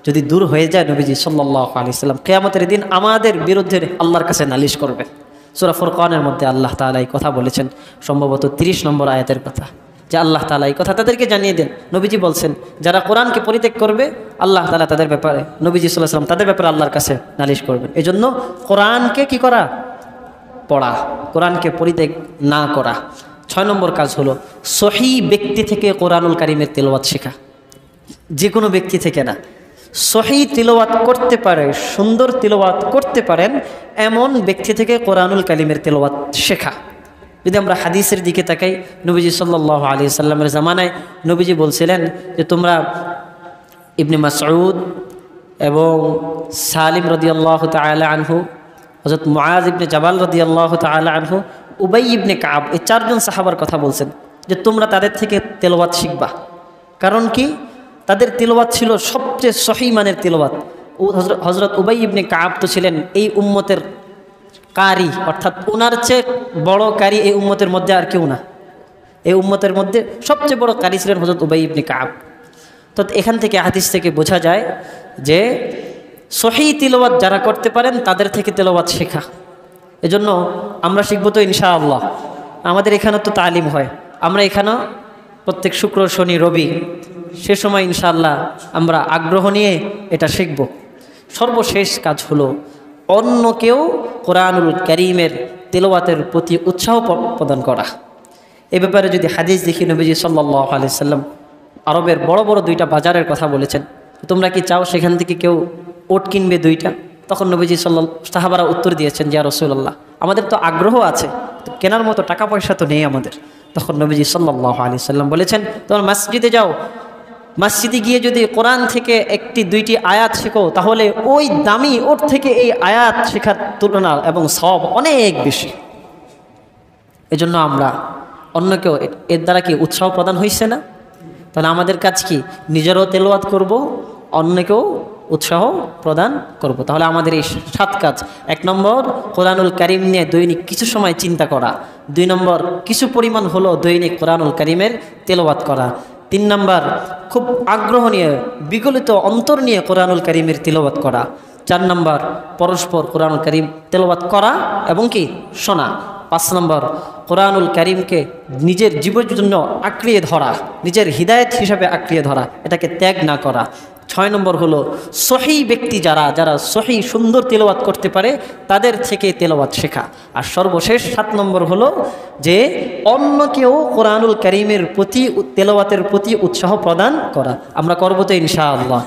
যদি দূর হয়ে যায়, নবীজি সাল্লাল্লাহু আলাইহি সাল্লাম কিয়ামতের দিন আমাদের বিরুদ্ধে আল্লাহর কাছে নালিশ করবে। সূরা ফুরকানের মধ্যে আল্লাহ তাআলা এই কথা বলেছেন, সম্ভবত 30 নম্বর আয়াতের কথা, যে আল্লাহ তাআলা এই কথা তাদেরকে জানিয়ে দেন। নবীজি বলছেন যারা কোরআনকে পরিত্যাগ করবে আল্লাহ তাআলা তাদের ব্যাপারে, নবীজি সাল্লাল্লাহু আলাইহি ওয়াসাল্লাম তাদের ব্যাপারে আল্লাহর কাছে নালিশ করবেন। এজন্য কোরআনকে কি করা? পড়া, কোরআনকে পরিত্যাগ না করা। 6 নম্বর কাজ হলো সহি ব্যক্তি থেকে কোরআনুল কারীমের তেলাওয়াত শেখা। যে কোনো ব্যক্তি থেকে না, সহি তিলাওয়াত করতে পারে, সুন্দর তিলাওয়াত করতে পারেন এমন ব্যক্তি থেকে কোরআনুল কারীমের তেলাওয়াত শেখা। যদি আমরা হাদিসের দিকে তাকাই, নবীজি সাল্লাল্লাহু আলাইহি সাল্লামের জামানায় নবীজি বলছিলেন যে তোমরা ইবনে মাসউদ এবং সালিম রাদিয়াল্লাহু তাআলা আনহু, হযরত মুআজ ইবনে জাবাল রাদিয়াল্লাহু তাআলা আনহু, উবাই ইবনে কাব, এই 4 জন সাহাবার কথা বলছেন যে তোমরা তাদের থেকে তেলাওয়াত শিখবা। কারণ কি? তাদের তেলাওয়াত ছিল সবচেয়ে সহি মানের তেলাওয়াত। হযরত উবাই ইবনে কাব তো ছিলেন এই উম্মতের কারি, অর্থাৎ ওনার চেয়ে বড় কারি এই উম্মতের মধ্যে আর কেউ না। এই উম্মতের মধ্যে সবচেয়ে বড় কারি ছিলেন হযরত উবাই ইবনে কাব। তো এখান থেকে হাদিস থেকে বোঝা যায় যে সহি তিলাওয়াত যারা করতে পারেন তাদের থেকে তেলাওয়াত শেখা। এজন্য আমরা শিখবো তো ইনশাআল্লাহ। আমাদের এখানে তো তালিম হয়, আমরা এখানেও প্রত্যেক শুক্র, শনি, রবি, সে সময় ইনশাআল্লাহ আমরা আগ্রহ নিয়ে এটা শিখব। সর্বশেষ কাজ হলো অন্যকেও কোরআনুল কারীমের তেলাওয়াতের প্রতি উৎসাহ প্রদান করা। এ ব্যাপারে যদি হাদিস দেখি, নবীজি সাল্লাল্লাহু আলাইহি সাল্লাম আরবের বড় বড় 2টা বাজারের কথা বলেছেন, তোমরা কি চাও সেখান থেকে কেউ ওট কিনবে 2টা? তখন নবীজি সাহাবারা উত্তর দিয়েছেন, ইয়া রাসূলুল্লাহ, আমাদের তো আগ্রহ আছে, তো কেনার মতো টাকা পয়সা তো নেই আমাদের। তখন নবীজি সাল্লাল্লাহু আলাইহি সাল্লাম বলেছেন, তোমরা মসজিদে যাও, মসজিদে গিয়ে যদি কোরআন থেকে 1-2টি আয়াত শেখো তাহলে ওই দামি ওট থেকে এই আয়াত শেখার তুলনা এবং সওয়াব অনেক বেশি। এজন্য আমরা অন্যকেও এর দ্বারা কি উৎসাহ প্রদান হইছে না? তাহলে আমাদের কাজ কি? নিজেরও তেলাওয়াত করব, অন্যকেও উৎসাহ প্রদান করব। তাহলে আমাদের এই 7 কাজ: 1 নম্বর কোরআনুল কারীম নিয়ে দৈনিক কিছু সময় চিন্তা করা, 2 নম্বর কিছু পরিমাণ হলো দৈনিক কোরআনুল কারীমের তেলাওয়াত করা, 3 নম্বর খুব আগ্রহ নিয়ে বিগলিত অন্তর নিয়ে কোরআনুল কারীমের তেলাওয়াত করা, 4 নম্বর পরস্পর কোরআনুল কারীম তেলাওয়াত করা এবং কি শোনা, 5 নম্বর কোরআনুল কারীমকে নিজের জীবনের জন্য আঁকড়িয়ে ধরা, নিজের হিদায়াত হিসাবে আঁকড়িয়ে ধরা, এটাকে ত্যাগ না করা, 6 নম্বর হলো সহি ব্যক্তি যারা যারা সহি সুন্দর তেলাওয়াত করতে পারে তাদের থেকে তেলাওয়াত শেখা। আর সর্বশেষ 7 নম্বর হলো যে অন্যকেও কোরআনুল কারীমের প্রতি তেলাওয়াতের প্রতি উৎসাহ প্রদান করা। আমরা করব তো ইনশাআল্লাহ।